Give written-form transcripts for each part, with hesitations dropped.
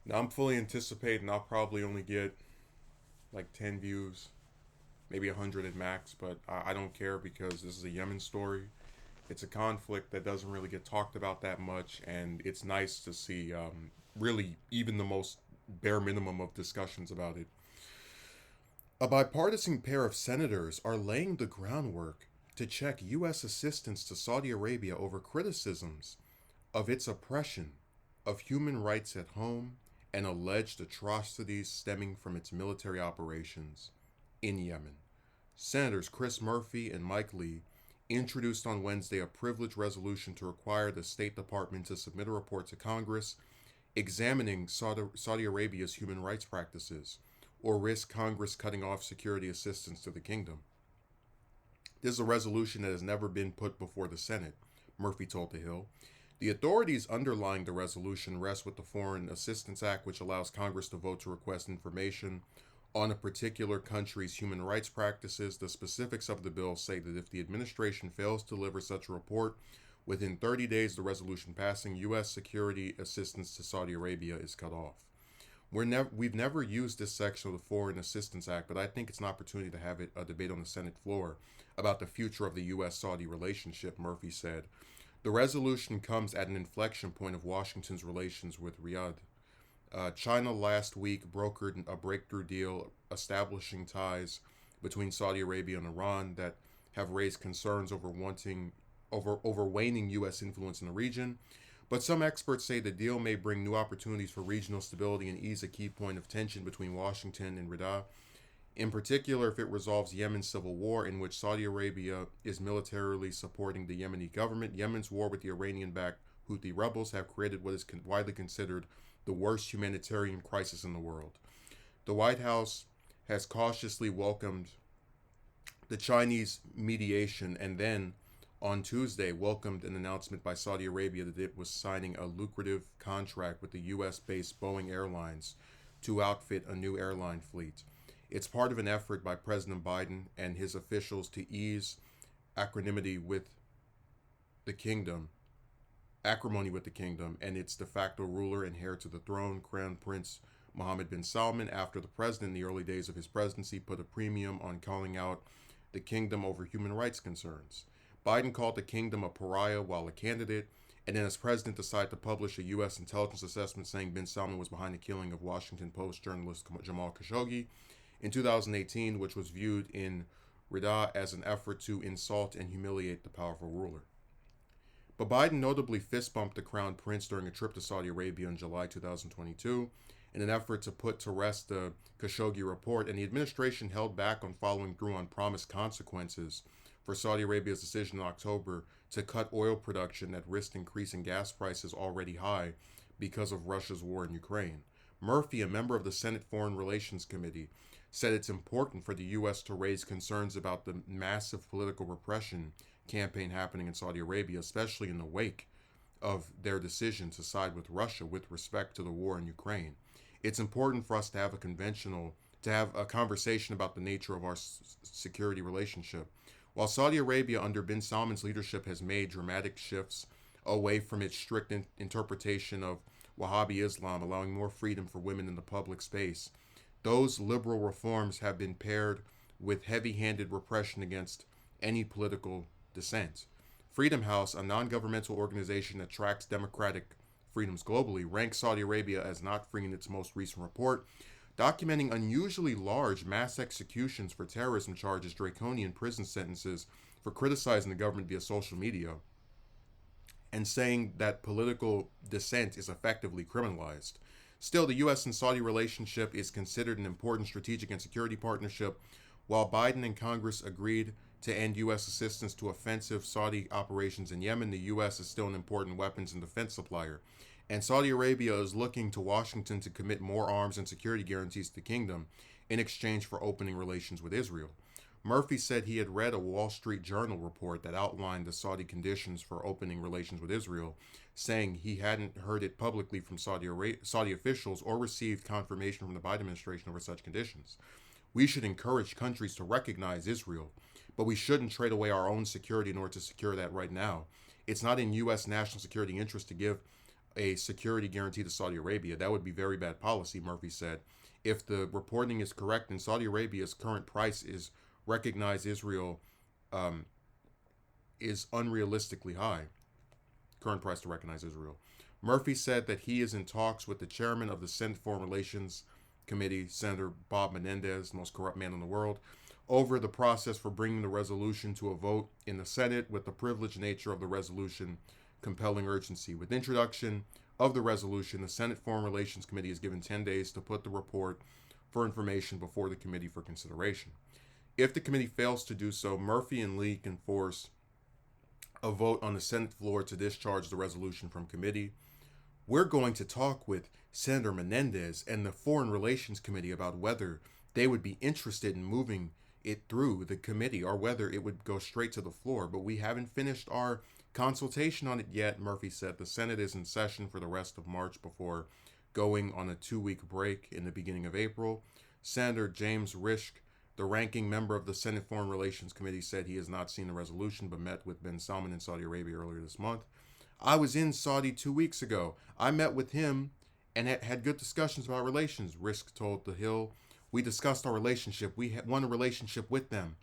Now I'm fully anticipating I'll probably only get like 10 views, maybe 100 at max, but I don't care because this is a Yemen story. It's a conflict that doesn't really get talked about that much, and it's nice to see really even the most bare minimum of discussions about it. A bipartisan pair of senators are laying the groundwork to check U.S. assistance to Saudi Arabia over criticisms of its oppression of human rights at home and alleged atrocities stemming from its military operations in Yemen. Senators Chris Murphy and Mike Lee introduced on Wednesday a privilege resolution to require the State Department to submit a report to Congress examining Saudi Arabia's human rights practices or risk Congress cutting off security assistance to the kingdom. This is a resolution that has never been put before the Senate, Murphy told The Hill. The authorities underlying the resolution rest with the Foreign Assistance Act, which allows Congress to vote to request information on a particular country's human rights practices. The specifics of the bill say that if the administration fails to deliver such a report within 30 days of the resolution passing, U.S. security assistance to Saudi Arabia is cut off. We've never used this section of the Foreign Assistance Act, but I think it's an opportunity to have a debate on the Senate floor about the future of the U.S.-Saudi relationship, Murphy said. The resolution comes at an inflection point of Washington's relations with Riyadh. China last week brokered a breakthrough deal establishing ties between Saudi Arabia and Iran that have raised concerns over waning U.S. influence in the region. But some experts say the deal may bring new opportunities for regional stability and ease a key point of tension between Washington and Riyadh. In particular, if it resolves Yemen's civil war, in which Saudi Arabia is militarily supporting the Yemeni government. Yemen's war with the Iranian-backed Houthi rebels have created what is widely considered the worst humanitarian crisis in the world. The White House has cautiously welcomed the Chinese mediation and then on Tuesday welcomed an announcement by Saudi Arabia that it was signing a lucrative contract with the US based Boeing Airlines to outfit a new airline fleet. It's part of an effort by President Biden and his officials to ease acrimony with the kingdom, acrimony with the kingdom, and its de facto ruler and heir to the throne, Crown Prince Mohammed bin Salman, after the president in the early days of his presidency put a premium on calling out the kingdom over human rights concerns. Biden called the kingdom a pariah while a candidate, and then as president decided to publish a U.S. intelligence assessment saying bin Salman was behind the killing of Washington Post journalist Jamal Khashoggi in 2018, which was viewed in Riyadh as an effort to insult and humiliate the powerful ruler. But Biden notably fist bumped the crown prince during a trip to Saudi Arabia in July 2022 in an effort to put to rest the Khashoggi report, and the administration held back on following through on promised consequences for Saudi Arabia's decision in October to cut oil production that risked increasing gas prices already high because of Russia's war in Ukraine. Murphy, a member of the Senate Foreign Relations Committee, said it's important for the U.S. to raise concerns about the massive political repression campaign happening in Saudi Arabia, especially in the wake of their decision to side with Russia with respect to the war in Ukraine. It's important for us to have a conversation about the nature of our security relationship. While Saudi Arabia under bin Salman's leadership has made dramatic shifts away from its strict interpretation of Wahhabi Islam, allowing more freedom for women in the public space, those liberal reforms have been paired with heavy-handed repression against any political dissent. Freedom House, a non-governmental organization that tracks democratic freedoms globally, ranks Saudi Arabia as not free in its most recent report, documenting unusually large mass executions for terrorism charges, draconian prison sentences for criticizing the government via social media, and saying that political dissent is effectively criminalized. Still, the U.S. and Saudi relationship is considered an important strategic and security partnership. While Biden and Congress agreed to end U.S. assistance to offensive Saudi operations in Yemen, the U.S. is still an important weapons and defense supplier. And Saudi Arabia is looking to Washington to commit more arms and security guarantees to the kingdom in exchange for opening relations with Israel. Murphy said he had read a Wall Street Journal report that outlined the Saudi conditions for opening relations with Israel, saying he hadn't heard it publicly from Saudi officials or received confirmation from the Biden administration over such conditions. We should encourage countries to recognize Israel, but we shouldn't trade away our own security in order to secure that right now. It's not in U.S. national security interest to give a security guarantee to Saudi Arabia. That would be very bad policy, Murphy said. If the reporting is correct and Saudi Arabia's current price is recognize Israel is unrealistically high. Current price to recognize Israel. Murphy said that he is in talks with the chairman of the Senate Foreign Relations Committee, Senator Bob Menendez, the most corrupt man in the world, over the process for bringing the resolution to a vote in the Senate, with the privileged nature of the resolution compelling urgency. With introduction of the resolution, the Senate Foreign Relations Committee is given 10 days to put the report for information before the committee for consideration. If the committee fails to do so, Murphy and Lee can force a vote on the Senate floor to discharge the resolution from committee. We're going to talk with Senator Menendez and the Foreign Relations Committee about whether they would be interested in moving it through the committee or whether it would go straight to the floor, but we haven't finished our consultation on it yet, Murphy said. The Senate is in session for the rest of March before going on a 2-week break in the beginning of April. Senator James Risch, the ranking member of the Senate Foreign Relations Committee, said he has not seen the resolution but met with bin Salman in Saudi Arabia earlier this month. I was in Saudi 2 weeks ago. I met with him and had good discussions about relations, Risch told The Hill. We discussed our relationship. We won a relationship with them.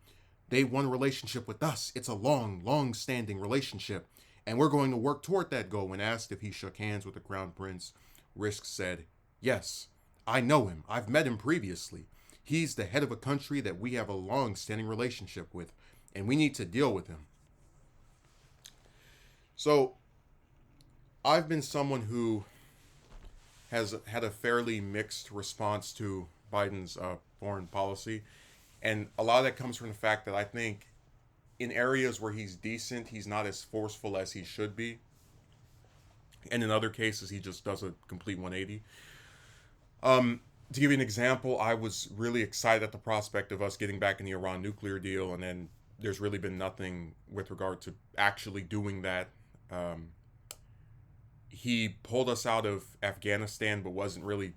They won a relationship with us. It's a long-standing relationship, and we're going to work toward that goal. When asked if he shook hands with the Crown Prince, Risch said, yes, I know him. I've met him previously. He's the head of a country that we have a long-standing relationship with, and we need to deal with him. So, I've been someone who has had a fairly mixed response to Biden's foreign policy, and a lot of that comes from the fact that I think in areas where he's decent, he's not as forceful as he should be, and in other cases, he just does a complete 180. To give you an example, I was really excited at the prospect of us getting back in the Iran nuclear deal, and then there's really been nothing with regard to actually doing that. He pulled us out of Afghanistan, but wasn't really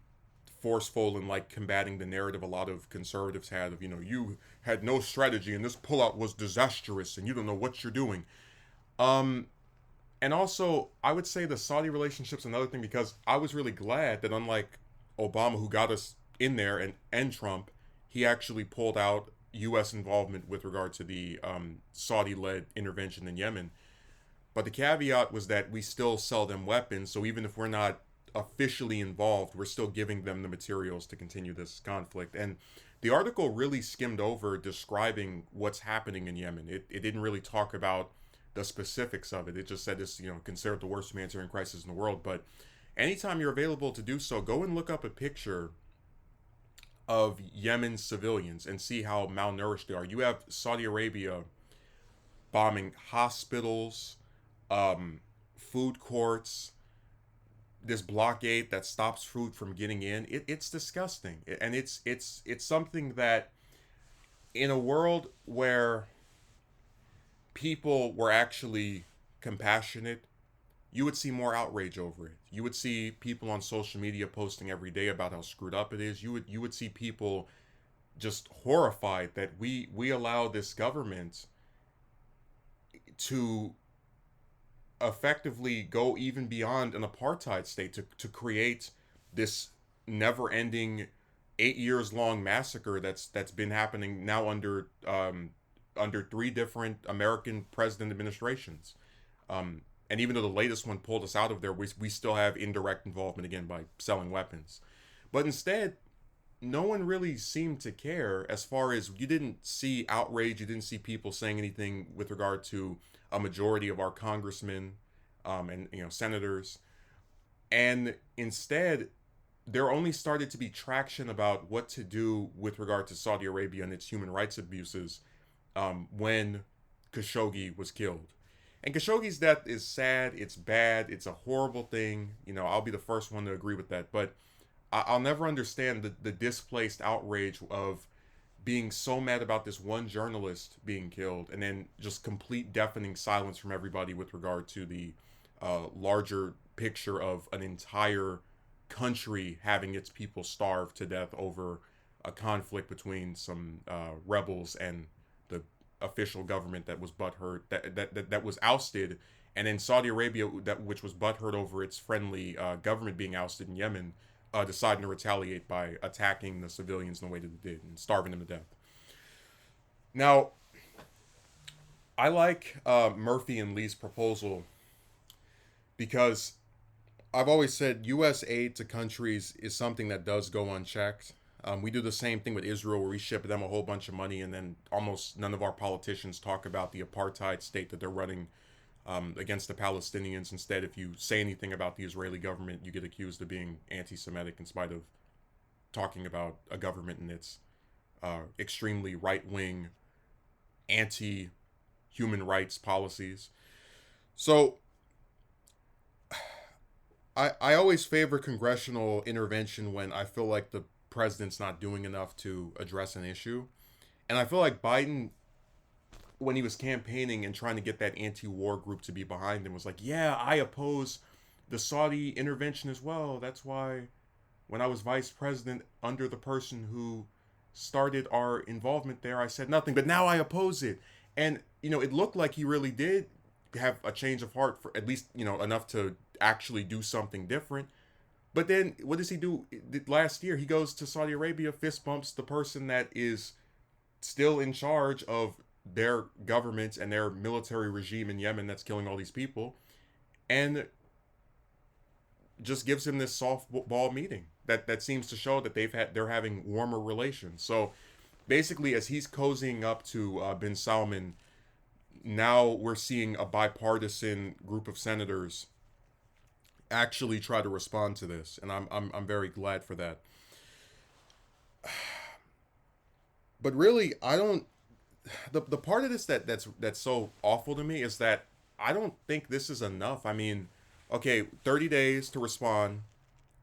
forceful in like combating the narrative a lot of conservatives had of, you had no strategy and this pullout was disastrous and you don't know what you're doing. And also, I would say the Saudi relationship's another thing, because I was really glad that unlike Obama, who got us in there, and Trump, he actually pulled out U.S. involvement with regard to the Saudi-led intervention in Yemen. But the caveat was that we still sell them weapons, so even if we're not officially involved, we're still giving them the materials to continue this conflict. And the article really skimmed over describing what's happening in Yemen. It didn't really talk about the specifics of it. It just said it's, considered the worst humanitarian crisis in the world. But anytime you're available to do so, go and look up a picture of Yemen civilians and see how malnourished they are. You have Saudi Arabia bombing hospitals, food courts, this blockade that stops food from getting in. It's disgusting. And it's something that in a world where people were actually compassionate, you would see more outrage over it. You would see people on social media posting every day about how screwed up it is. You would see people just horrified that we allow this government to effectively go even beyond an apartheid state to create this never-ending 8 years long massacre that's been happening now under 3 different American president administrations. And even though the latest one pulled us out of there, we still have indirect involvement again by selling weapons. But instead, no one really seemed to care. As far as, you didn't see outrage, you didn't see people saying anything with regard to a majority of our congressmen and senators. And instead, there only started to be traction about what to do with regard to Saudi Arabia and its human rights abuses when Khashoggi was killed. And Khashoggi's death is sad, it's bad, it's a horrible thing. I'll be the first one to agree with that. But I'll never understand the displaced outrage of being so mad about this one journalist being killed, and then just complete deafening silence from everybody with regard to the larger picture of an entire country having its people starve to death over a conflict between some rebels and the official government that was butthurt, that was ousted And then Saudi Arabia, that which was butthurt over its friendly government being ousted in Yemen, decided to retaliate by attacking the civilians in the way that it did and starving them to death. Now, I like Murphy and Lee's proposal because I've always said U.S. aid to countries is something that does go unchecked. We do the same thing with Israel, where we ship them a whole bunch of money, and then almost none of our politicians talk about the apartheid state that they're running against the Palestinians. Instead, if you say anything about the Israeli government, you get accused of being anti-Semitic in spite of talking about a government and its extremely right-wing, anti-human rights policies. So I always favor congressional intervention when I feel like the president's not doing enough to address an issue. And I feel like Biden, when he was campaigning and trying to get that anti-war group to be behind him, was like, yeah, I oppose the Saudi intervention as well. That's why when I was vice president under the person who started our involvement there, I said nothing, but now I oppose it. And, it looked like he really did have a change of heart, for at least, enough to actually do something different. But then what does he do last year? He goes to Saudi Arabia, fist bumps the person that is still in charge of their government and their military regime in Yemen that's killing all these people, and just gives him this softball meeting that seems to show that they're having warmer relations. So basically, as he's cozying up to bin Salman, now we're seeing a bipartisan group of senators actually try to respond to this, and I'm very glad for that. But really, I don't. The part of this that's so awful to me is that I don't think this is enough. I mean, okay, 30 days to respond,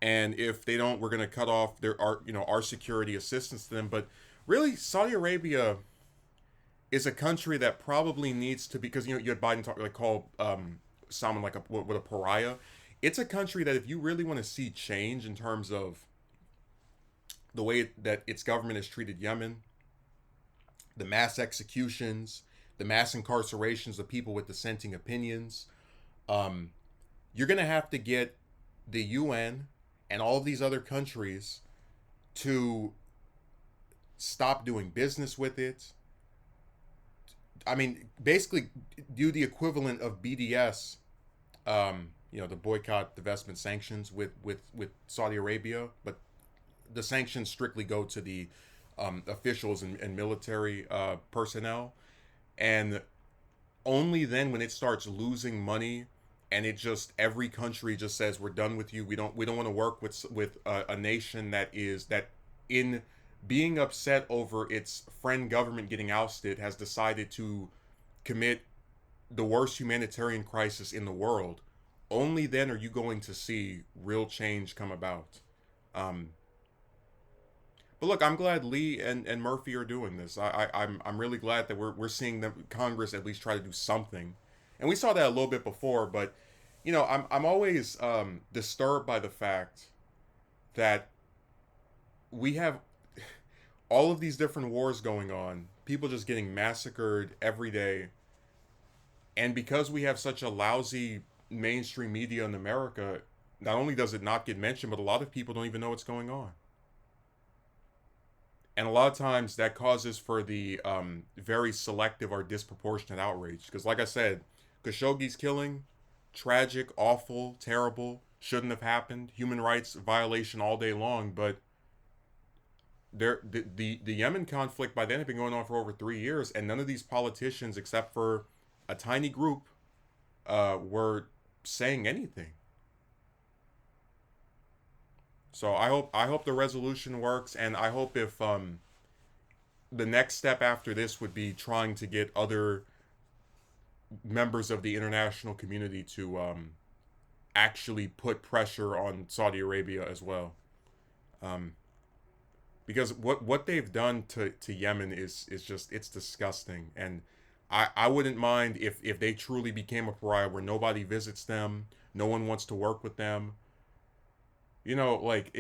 and if they don't, we're gonna cut off our security assistance to them. But really, Saudi Arabia is a country that probably needs to, because you had Biden call Salman like a pariah. It's a country that if you really want to see change in terms of the way that its government has treated Yemen, the mass executions, the mass incarcerations of people with dissenting opinions, you're going to have to get the UN and all of these other countries to stop doing business with it. I mean, basically do the equivalent of BDS, the boycott, divestment, sanctions with Saudi Arabia, but the sanctions strictly go to the officials and military personnel, and only then, when it starts losing money and it just, every country just says, we're done with you, we don't want to work with a nation that in being upset over its friend government getting ousted has decided to commit the worst humanitarian crisis in the world. Only then are you going to see real change come about. But look, I'm glad Lee and Murphy are doing this. I'm really glad that we're seeing Congress at least try to do something, and we saw that a little bit before. But I'm always disturbed by the fact that we have all of these different wars going on, people just getting massacred every day, and because we have such a lousy mainstream media in America, not only does it not get mentioned, but a lot of people don't even know what's going on. And a lot of times that causes for the very selective or disproportionate outrage. Because like I said, Khashoggi's killing, tragic, awful, terrible, shouldn't have happened, human rights violation all day long. But the Yemen conflict by then had been going on for over 3 years, and none of these politicians, except for a tiny group, were saying anything. So I hope the resolution works, and I hope if the next step after this would be trying to get other members of the international community to actually put pressure on Saudi Arabia as well. Because what they've done to Yemen is just, it's disgusting. And I wouldn't mind if they truly became a pariah where nobody visits them, no one wants to work with them. Like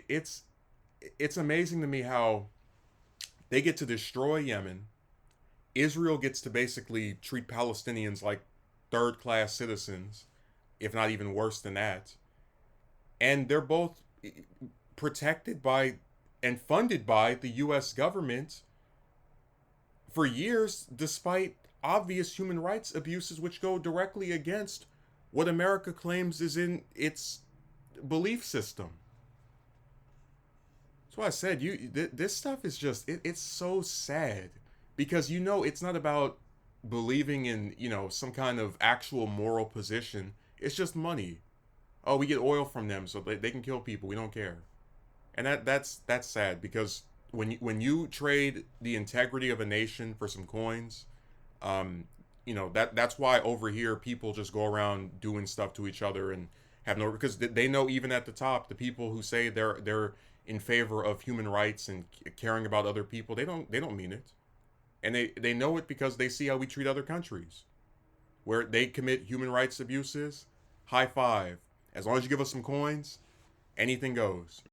it's amazing to me how they get to destroy Yemen. Israel gets to basically treat Palestinians like third class citizens, if not even worse than that. And they're both protected by and funded by the US government for years, despite obvious human rights abuses which go directly against what America claims is in its belief system. That's why I said this stuff is just it's so sad because it's not about believing in some kind of actual moral position. It's just money. Oh, we get oil from them, so they can kill people. We don't care, and that's sad because when you trade the integrity of a nation for some coins, that's why over here people just go around doing stuff to each other and have no, because they know even at the top the people who say they're in favor of human rights and caring about other people, they don't mean it, and they know it because they see how we treat other countries where they commit human rights abuses. High five. As long as you give us some coins, anything goes.